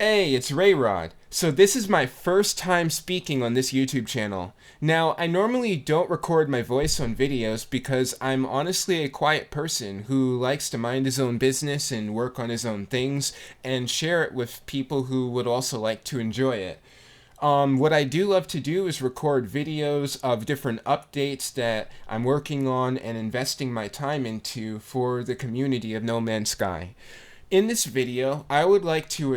Hey, it's Rayrod. So this is my first time speaking on this YouTube channel. Now, I normally don't record my voice on videos because I'm honestly a quiet person who likes to mind his own business and work on his own things and share it with people who would also like to enjoy it. What I do love to do is record videos of different updates that I'm working on and investing my time into for the community of No Man's Sky. In this video, I would like to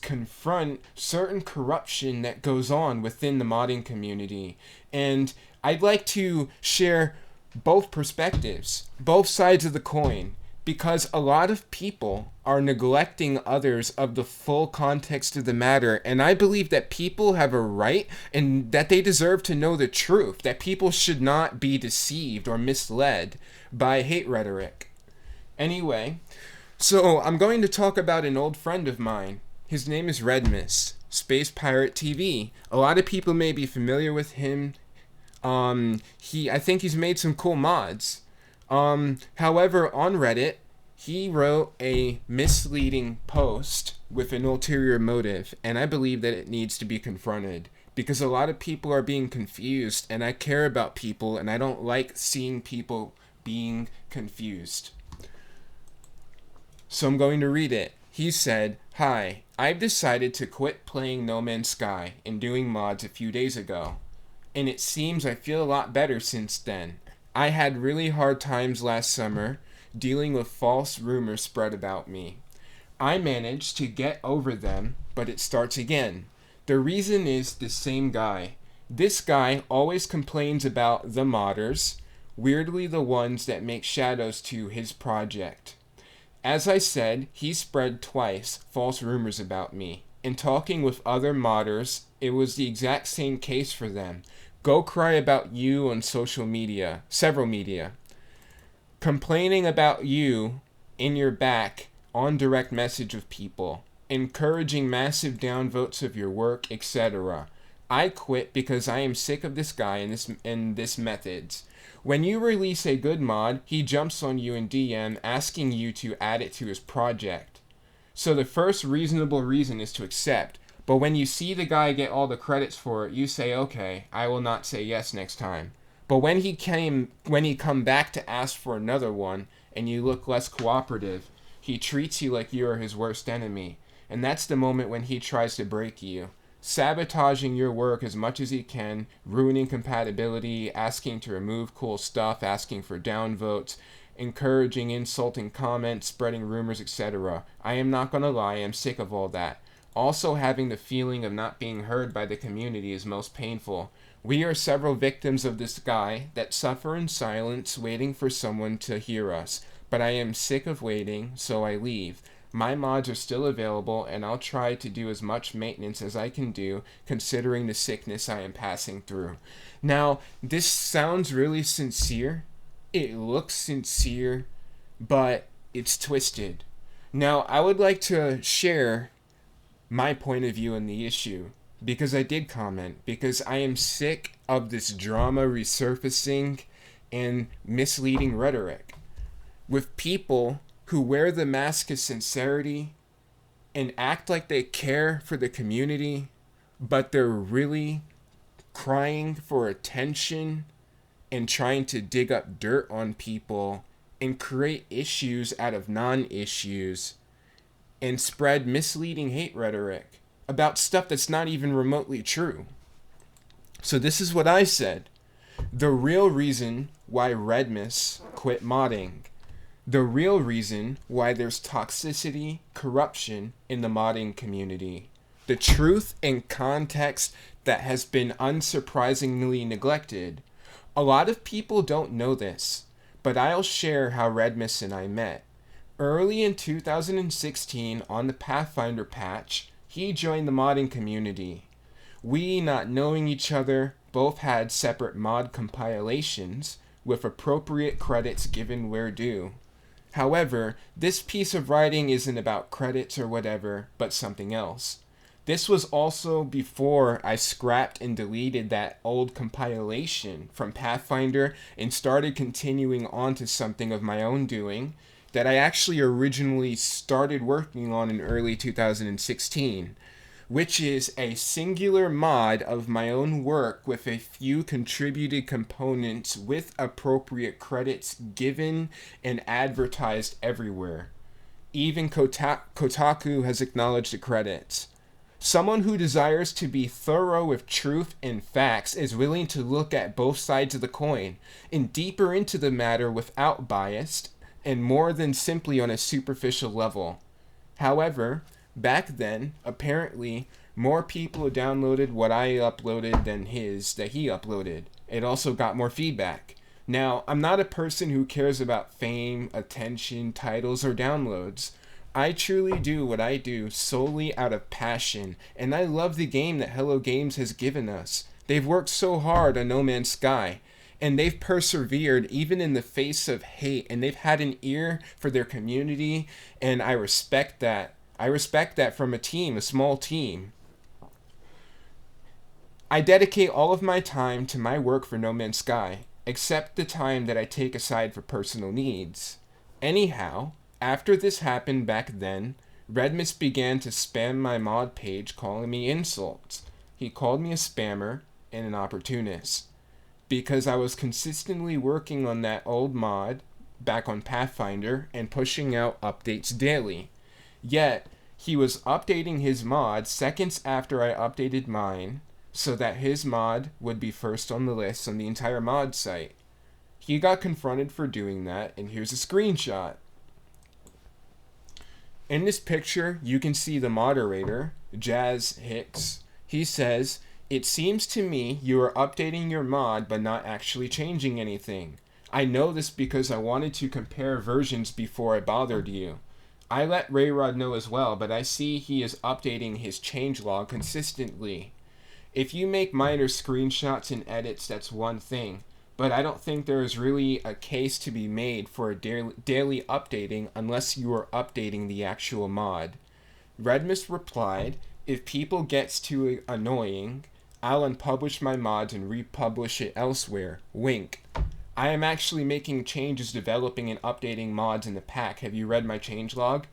confront certain corruption that goes on within the modding community. And I'd like to share both perspectives, both sides of the coin, because a lot of people are neglecting others of the full context of the matter. And I believe that people have a right and that they deserve to know the truth, that people should not be deceived or misled by hate rhetoric. Anyway, so I'm going to talk about an old friend of mine. His name is Redmas, Space Pirate TV. A lot of people may be familiar with him. I think he's made some cool mods. However, on Reddit, he wrote a misleading post with an ulterior motive, and I believe that it needs to be confronted because a lot of people are being confused, and I care about people, and I don't like seeing people being confused. So I'm going to read it. He said, "Hi, I've decided to quit playing No Man's Sky and doing mods a few days ago, and it seems I feel a lot better since then. I had really hard times last summer dealing with false rumors spread about me. I managed to get over them, but it starts again. The reason is the same guy. This guy always complains about the modders, weirdly the ones that make shadows to his project. As I said, he spread twice false rumors about me. In talking with other modders, it was the exact same case for them. Go cry about you on social media, several media. Complaining about you in your back on direct message with people. Encouraging massive downvotes of your work, etc. I quit because I am sick of this guy and this methods. When you release a good mod, he jumps on you in DM asking you to add it to his project. So the first reasonable reason is to accept. But when you see the guy get all the credits for it, you say, okay, I will not say yes next time. But when he come back to ask for another one, and you look less cooperative, he treats you like you are his worst enemy. And that's the moment when he tries to break you. Sabotaging your work as much as he can, ruining compatibility, asking to remove cool stuff, asking for downvotes, encouraging insulting comments, spreading rumors, etc. I am not gonna lie, I'm sick of all that. Also, having the feeling of not being heard by the community is most painful. We are several victims of this guy that suffer in silence, waiting for someone to hear us. But I am sick of waiting, so I leave. My mods are still available, and I'll try to do as much maintenance as I can do, considering the sickness I am passing through." Now, this sounds really sincere. It looks sincere, but it's twisted. Now, I would like to share my point of view on the issue, because I did comment, because I am sick of this drama resurfacing and misleading rhetoric with people who wear the mask of sincerity and act like they care for the community, but they're really crying for attention and trying to dig up dirt on people and create issues out of non-issues and spread misleading hate rhetoric about stuff that's not even remotely true. So this is what I said. The real reason why Redmas quit modding. The real reason why there's toxicity, corruption in the modding community. The truth and context that has been unsurprisingly neglected. A lot of people don't know this, but I'll share how Redmas and I met. Early in 2016, on the Pathfinder patch, he joined the modding community. We, not knowing each other, both had separate mod compilations, with appropriate credits given where due. However, this piece of writing isn't about credits or whatever, but something else. This was also before I scrapped and deleted that old compilation from Pathfinder and started continuing on to something of my own doing, that I actually originally started working on in early 2016, which is a singular mod of my own work with a few contributed components with appropriate credits given and advertised everywhere. Even Kotaku has acknowledged the credits. Someone who desires to be thorough with truth and facts is willing to look at both sides of the coin and deeper into the matter without bias and more than simply on a superficial level. However, back then, apparently, more people downloaded what I uploaded than that he uploaded. It also got more feedback. Now, I'm not a person who cares about fame, attention, titles, or downloads. I truly do what I do solely out of passion, and I love the game that Hello Games has given us. They've worked so hard on No Man's Sky, and they've persevered even in the face of hate, and they've had an ear for their community, and I respect that. I respect that from a team, a small team. I dedicate all of my time to my work for No Man's Sky, except the time that I take aside for personal needs. Anyhow, after this happened back then, Redmas began to spam my mod page calling me insults. He called me a spammer and an opportunist because I was consistently working on that old mod back on Pathfinder and pushing out updates daily. Yet, he was updating his mod seconds after I updated mine so that his mod would be first on the list on the entire mod site. He got confronted for doing that, and here's a screenshot. In this picture, you can see the moderator, Jazz Hicks. He says, "It seems to me you are updating your mod but not actually changing anything. I know this because I wanted to compare versions before I bothered you. I let Rayrod know as well, but I see he is updating his changelog consistently. If you make minor screenshots and edits, that's one thing, but I don't think there is really a case to be made for a daily updating unless you are updating the actual mod." Redmas replied, "If people gets too annoying, I'll unpublish my mods and republish it elsewhere. Wink. I am actually making changes, developing and updating mods in the pack. Have you read my changelog?"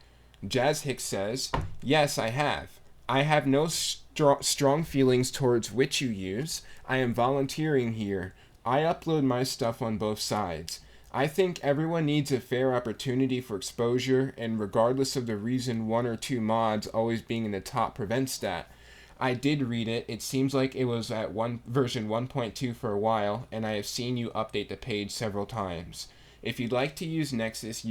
Jazz Hicks says, "Yes, I have. I have no strong feelings towards which you use. I am volunteering here. I upload my stuff on both sides. I think everyone needs a fair opportunity for exposure, and regardless of the reason one or two mods always being in the top prevents that. I did read it. It seems like it was at version 1.2 for a while, and I have seen you update the page several times. If you'd like to use Nexus,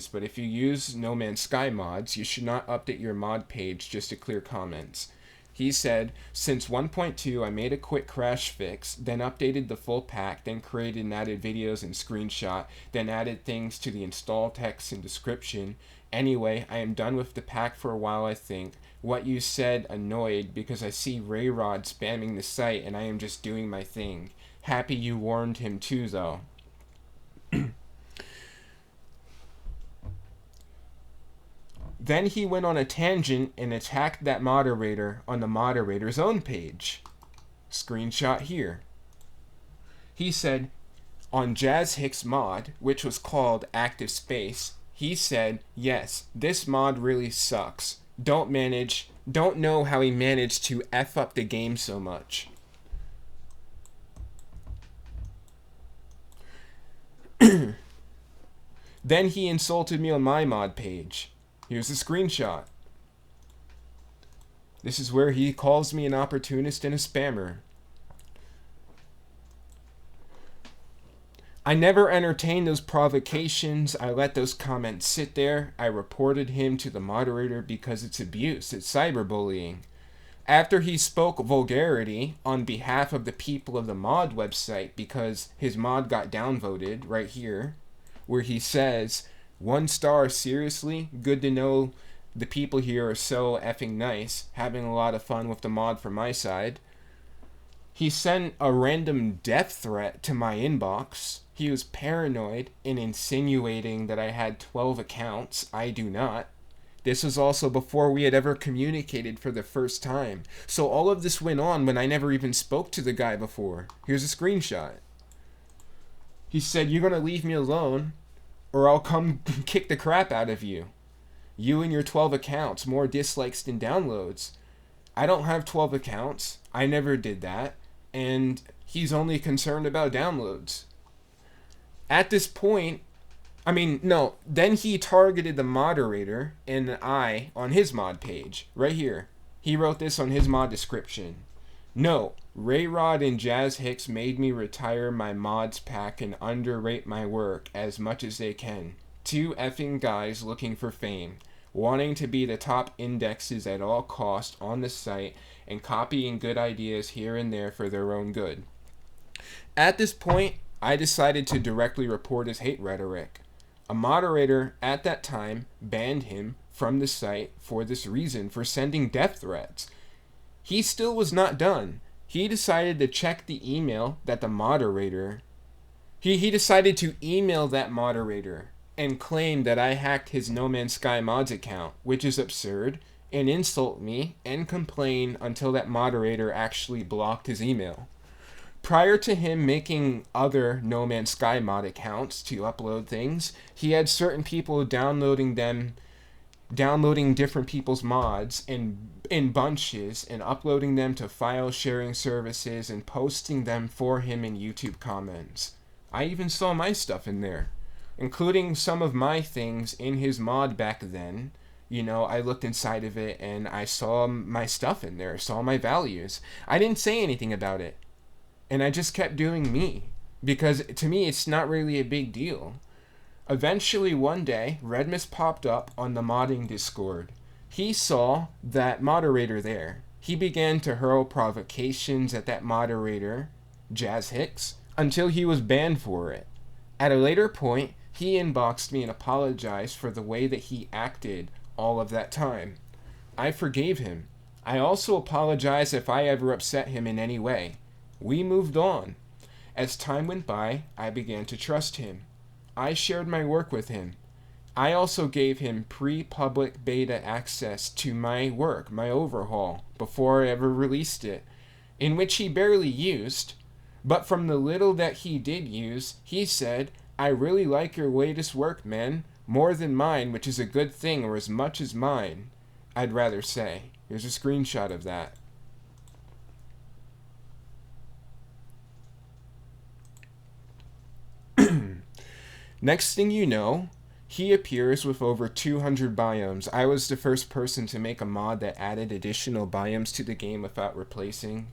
but if you use No Man's Sky mods, you should not update your mod page just to clear comments." He said, "Since 1.2, I made a quick crash fix, then updated the full pack, then created and added videos and screenshot, then added things to the install text and description. Anyway, I am done with the pack for a while, I think. What you said annoyed because I see Rayrod spamming the site and I am just doing my thing. Happy you warned him too, though." Then he went on a tangent and attacked that moderator on the moderator's own page. Screenshot here. He said, on Jazz Hicks' mod, which was called Active Space, he said, "Yes, this mod really sucks. Don't know how he managed to F up the game so much." Then he insulted me on my mod page. Here's a screenshot. This is where he calls me an opportunist and a spammer. I never entertained those provocations. I let those comments sit there. I reported him to the moderator because it's abuse. It's cyberbullying. After he spoke vulgarity on behalf of the people of the mod website because his mod got downvoted right here, where he says, 1 star, seriously? Good to know the people here are so effing nice, having a lot of fun with the mod from my side. He sent a random death threat to my inbox. He was paranoid and insinuating that I had 12 accounts. I do not. This was also before we had ever communicated for the first time. So all of this went on when I never even spoke to the guy before. Here's a screenshot. He said, "You're going to leave me alone. or I'll come kick the crap out of you. You and your 12 accounts, more dislikes than downloads. I don't have 12 accounts. I never did that. And he's only concerned about downloads. At this point, no, then he targeted the moderator and I on his mod page, right here. He wrote this on his mod description. No, Ray Rod and Jazz Hicks made me retire my mods pack and underrate my work as much as they can. Two effing guys looking for fame, wanting to be the top indexes at all costs on the site, and copying good ideas here and there for their own good. At this point, I decided to directly report his hate rhetoric. A moderator at that time banned him from the site for this reason, for sending death threats. He still was not done. He decided to check the email that the moderator... He decided to email that moderator and claim that I hacked his No Man's Sky mods account, which is absurd, and insult me and complain until that moderator actually blocked his email. Prior to him making other No Man's Sky mod accounts to upload things, he had certain people downloading different people's mods in bunches and uploading them to file sharing services and posting them for him in YouTube comments. I even saw my stuff in there, including some of my things in his mod back then. I looked inside of it and I saw my stuff in there, saw my values. I didn't say anything about it. And I just kept doing me, because to me it's not really a big deal. Eventually one day, Redmas popped up on the modding Discord. He saw that moderator there. He began to hurl provocations at that moderator, Jazz Hicks, until he was banned for it. At a later point, he inboxed me and apologized for the way that he acted all of that time. I forgave him. I also apologized if I ever upset him in any way. We moved on. As time went by, I began to trust him. I shared my work with him. I also gave him pre-public beta access to my work, my overhaul, before I ever released it, in which he barely used, but from the little that he did use, he said, "I really like your latest work, man, more than mine, which is a good thing, or as much as mine, I'd rather say." Here's a screenshot of that. Next thing you know, he appears with over 200 biomes. I was the first person to make a mod that added additional biomes to the game without replacing.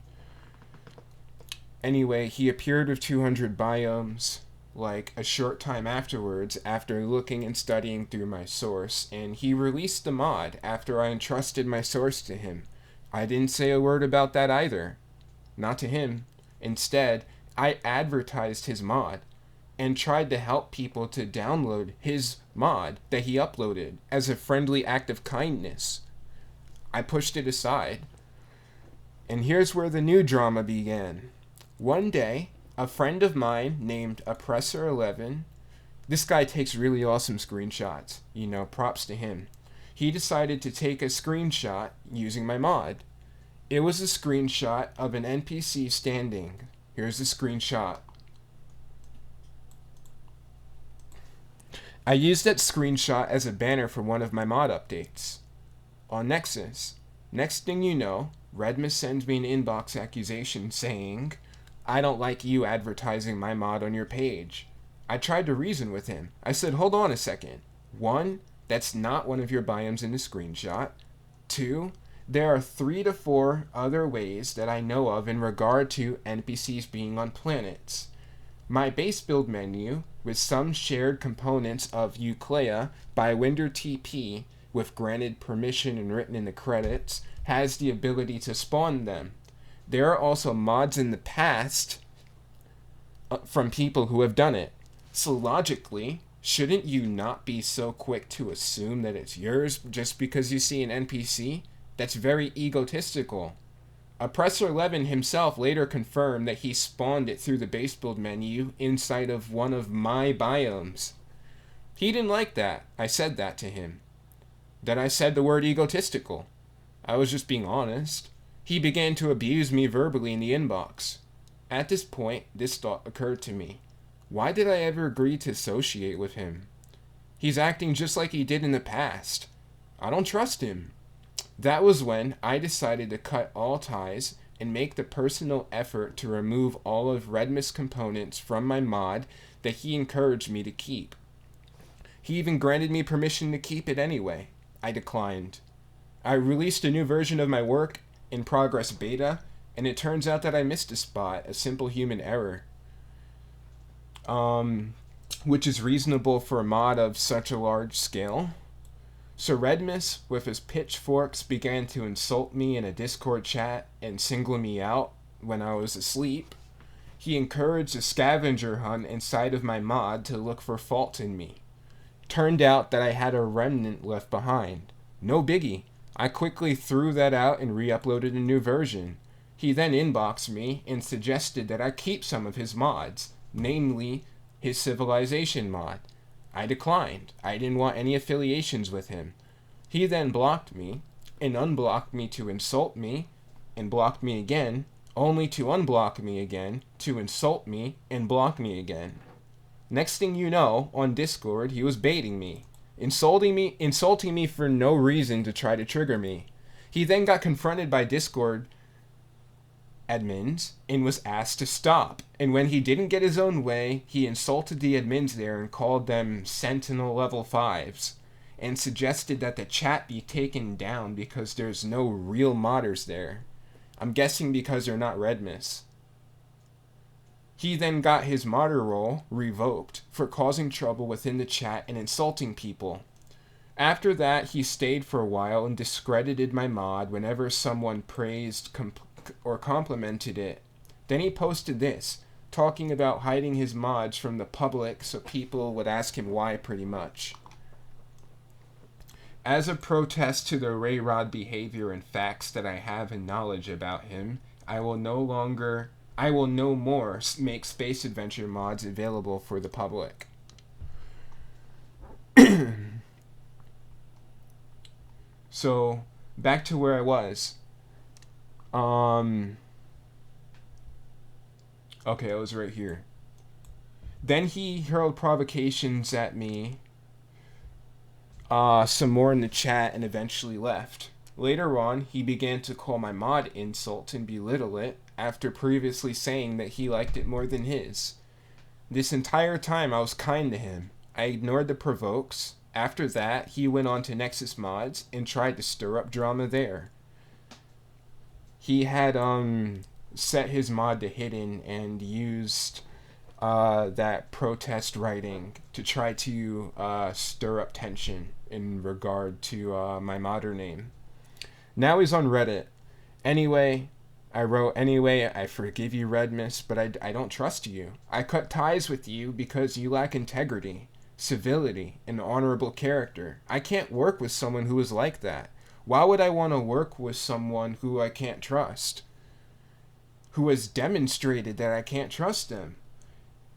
Anyway, he appeared with 200 biomes like a short time afterwards, after looking and studying through my source, and he released the mod after I entrusted my source to him. I didn't say a word about that either. Not to him. Instead, I advertised his mod and tried to help people to download his mod that he uploaded as a friendly act of kindness. I pushed it aside. And here's where the new drama began. One day, a friend of mine named Oppressor11, this guy takes really awesome screenshots, props to him. He decided to take a screenshot using my mod. It was a screenshot of an NPC standing. Here's the screenshot. I used that screenshot as a banner for one of my mod updates on Nexus. Next thing you know, Redmas sends me an inbox accusation saying, "I don't like you advertising my mod on your page." I tried to reason with him. I said, hold on a second. 1, that's not one of your biomes in the screenshot. 2, there are 3 to 4 other ways that I know of in regard to NPCs being on planets. My base build menu, with some shared components of Euclea by WinderTP, with granted permission and written in the credits, has the ability to spawn them. There are also mods in the past from people who have done it. So logically, shouldn't you not be so quick to assume that it's yours just because you see an NPC? That's very egotistical. Oppressor11 himself later confirmed that he spawned it through the base build menu inside of one of my biomes. He didn't like that. I said that to him. That I said the word egotistical. I was just being honest. He began to abuse me verbally in the inbox. At this point, this thought occurred to me. Why did I ever agree to associate with him? He's acting just like he did in the past. I don't trust him. That was when I decided to cut all ties and make the personal effort to remove all of Redmas components from my mod that he encouraged me to keep. He even granted me permission to keep it anyway. I declined. I released a new version of my work in progress beta, and it turns out that I missed a spot, a simple human error. Which is reasonable for a mod of such a large scale. So Redmas, with his pitchforks, began to insult me in a Discord chat and single me out when I was asleep. He encouraged a scavenger hunt inside of my mod to look for fault in me. Turned out that I had a remnant left behind. No biggie. I quickly threw that out and re-uploaded a new version. He then inboxed me and suggested that I keep some of his mods, namely his civilization mod. I declined. I didn't want any affiliations with him. He then blocked me and unblocked me to insult me and blocked me again, only to unblock me again, to insult me and block me again. Next thing you know, on Discord, he was baiting me, insulting me for no reason to try to trigger me. He then got confronted by Discord admins and was asked to stop. And when he didn't get his own way, he insulted the admins there and called them Sentinel level 5s and suggested that the chat be taken down because there's no real modders there. I'm guessing because they're not Redmas. He then got his modder role revoked for causing trouble within the chat and insulting people. After that, he stayed for a while and discredited my mod whenever someone praised or complimented it. Then he posted this, talking about hiding his mods from the public so people would ask him why, pretty much. As a protest to the Rayrod behavior and facts that I have in knowledge about him, I will no more make Space Adventure mods available for the public. So, back to where I was. Okay, I was right here. Then he hurled provocations at me, some more in the chat, and eventually left. Later on, he began to call my mod insult and belittle it after previously saying that he liked it more than his. This entire time I was kind to him. I ignored the provokes. After that, he went on to Nexus Mods and tried to stir up drama there. He had set his mod to hidden and used that protest writing to try to stir up tension in regard to my modder name. Now he's on Reddit. Anyway, I wrote, I forgive you, Redmas, but I don't trust you. I cut ties with you because you lack integrity, civility, and honorable character. I can't work with someone who is like that. Why would I want to work with someone who I can't trust? Who has demonstrated that I can't trust them?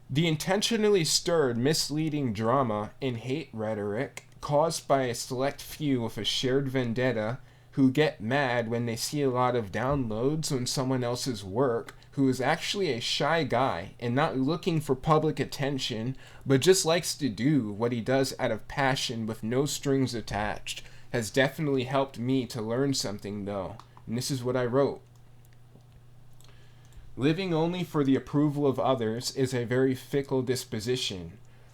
The intentionally stirred, misleading drama and hate rhetoric caused by a select few with a shared vendetta who get mad when they see a lot of downloads on someone else's work, who is actually a shy guy and not looking for public attention, but just likes to do what he does out of passion with no strings attached, has definitely helped me to learn something though. And this is what I wrote. Living only for the approval of others is a very fickle disposition.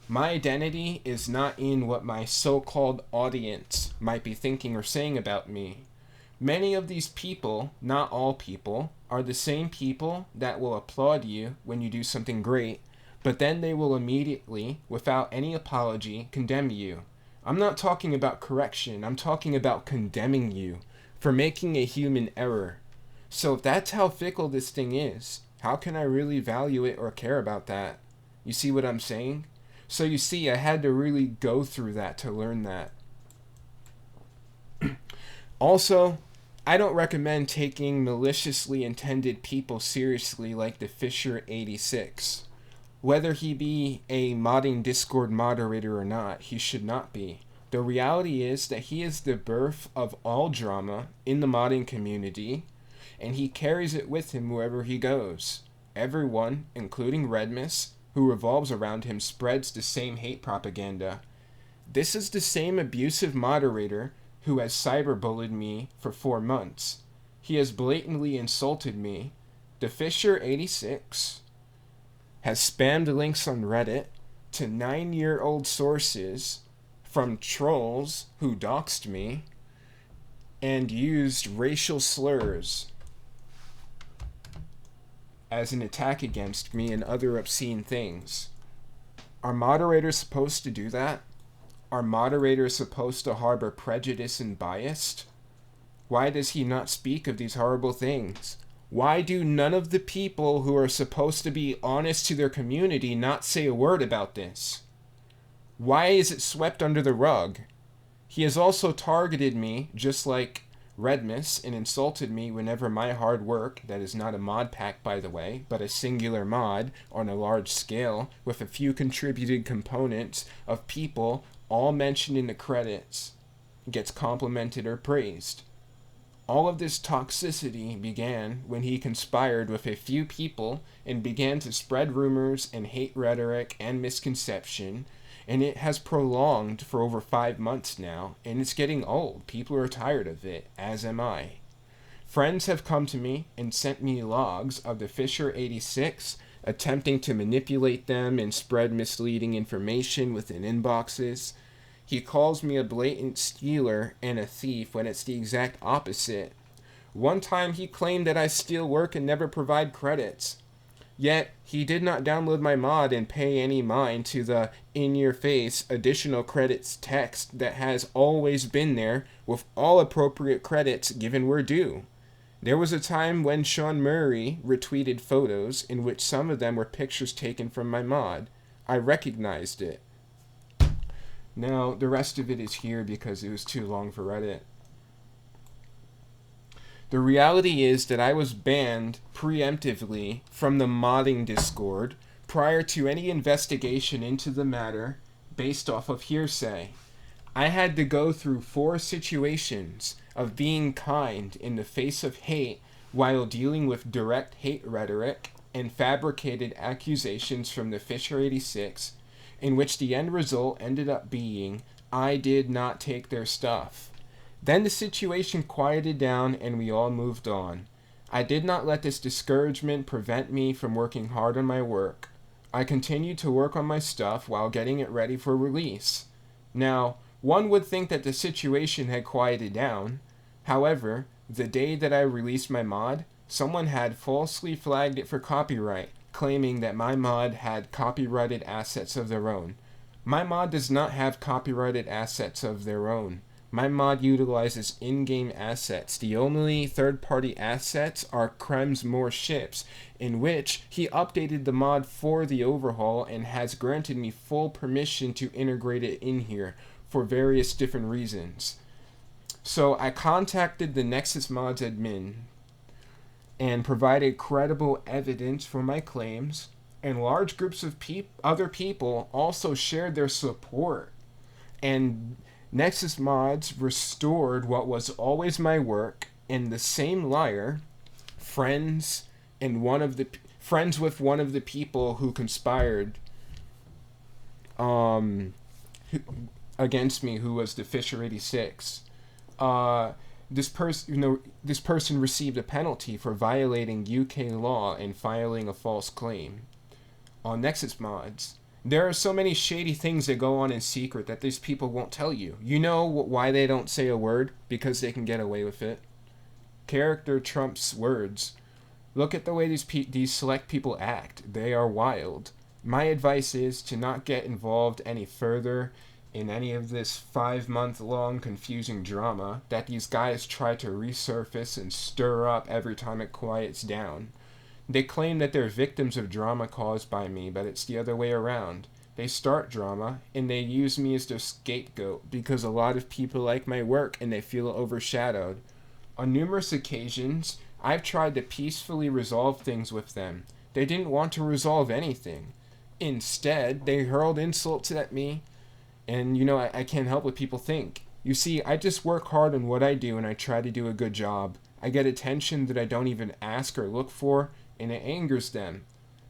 My identity is not in what my so-called audience might be thinking or saying about me. Many of these people, not all people, are the same people that will applaud you when you do something great, but then they will immediately, without any apology, condemn you. I'm not talking about correction, I'm talking about condemning you for making a human error. So if that's how fickle this thing is, how can I really value it or care about that? You see what I'm saying? So you see, I had to really go through that to learn that. Also, I don't recommend taking maliciously intended people seriously like the Fisher86. Whether he be a modding Discord moderator or not, he should not be. The reality is that he is the birth of all drama in the modding community, and he carries it with him wherever he goes. Everyone, including Redmas, who revolves around him, spreads the same hate propaganda. This is the same abusive moderator who has cyberbullied me for 4 months. He has blatantly insulted me. The Fisher86 has spammed links on Reddit to 9-year-old sources from trolls who doxed me and used racial slurs as an attack against me and other obscene things. Are moderators supposed to do that? Are moderators supposed to harbor prejudice and bias? Why does he not speak of these horrible things? Why do none of the people who are supposed to be honest to their community not say a word about this? Why is it swept under the rug? He has also targeted me, just like Redmas, and insulted me whenever my hard work, that is not a mod pack by the way, but a singular mod on a large scale with a few contributed components of people all mentioned in the credits, gets complimented or praised. All of this toxicity began when he conspired with a few people and began to spread rumors and hate rhetoric and misconception, and it has prolonged for over 5 months now, and it's getting old. People are tired of it, as am I. Friends have come to me and sent me logs of the Fisher86 attempting to manipulate them and spread misleading information within inboxes. He calls me a blatant stealer and a thief when it's the exact opposite. One time he claimed that I steal work and never provide credits. Yet, he did not download my mod and pay any mind to the in-your-face additional credits text that has always been there with all appropriate credits given where due. There was a time when Sean Murray retweeted photos in which some of them were pictures taken from my mod. I recognized it. Now, the rest of it is here because it was too long for Reddit. The reality is that I was banned preemptively from the modding Discord prior to any investigation into the matter based off of hearsay. I had to go through 4 situations of being kind in the face of hate while dealing with direct hate rhetoric and fabricated accusations from the Fisher86, in which the end result ended up being I did not take their stuff. Then the situation quieted down and we all moved on. I did not let this discouragement prevent me from working hard on my work. I continued to work on my stuff while getting it ready for release. Now, one would think that the situation had quieted down. However, the day that I released my mod, someone had falsely flagged it for copyright, claiming that my mod had copyrighted assets of their own. My mod does not have copyrighted assets of their own. My mod utilizes in-game assets. The only third-party assets are Krem's More Ships, in which he updated the mod for the overhaul and has granted me full permission to integrate it in here for various different reasons. So I contacted the Nexus Mods admin and provided credible evidence for my claims, and large groups of other people also shared their support. And Nexus Mods restored what was always my work, and the same liar, friends with one of the people who conspired against me, who was the Fisher86. This person received a penalty for violating UK law and filing a false claim. On Nexus Mods, there are so many shady things that go on in secret that these people won't tell you. You know why they don't say a word? Because they can get away with it. Character trumps words. Look at the way these select people act. They are wild. My advice is to not get involved any further in any of this 5-month-long confusing drama that these guys try to resurface and stir up every time it quiets down. They claim that they're victims of drama caused by me, but it's the other way around. They start drama, and they use me as their scapegoat because a lot of people like my work and they feel overshadowed. On numerous occasions, I've tried to peacefully resolve things with them. They didn't want to resolve anything. Instead, they hurled insults at me, and I can't help what people think. You see, I just work hard on what I do and I try to do a good job. I get attention that I don't even ask or look for, and it angers them.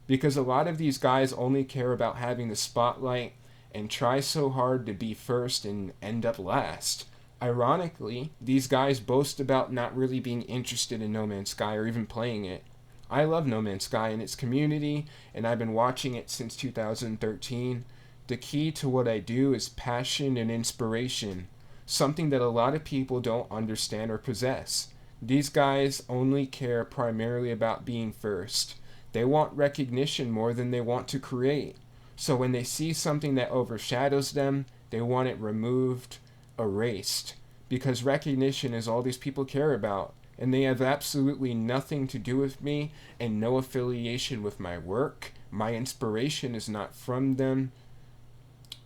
Because a lot of these guys only care about having the spotlight and try so hard to be first and end up last. Ironically, these guys boast about not really being interested in No Man's Sky or even playing it. I love No Man's Sky and its community, and I've been watching it since 2013. The key to what I do is passion and inspiration, something that a lot of people don't understand or possess. These guys only care primarily about being first. They want recognition more than they want to create. So when they see something that overshadows them, they want it removed, erased. Because recognition is all these people care about. And they have absolutely nothing to do with me and no affiliation with my work. My inspiration is not from them,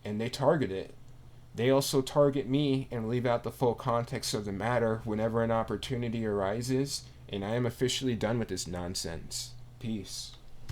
and they target it. They also target me and leave out the full context of the matter whenever an opportunity arises, and I am officially done with this nonsense. Peace.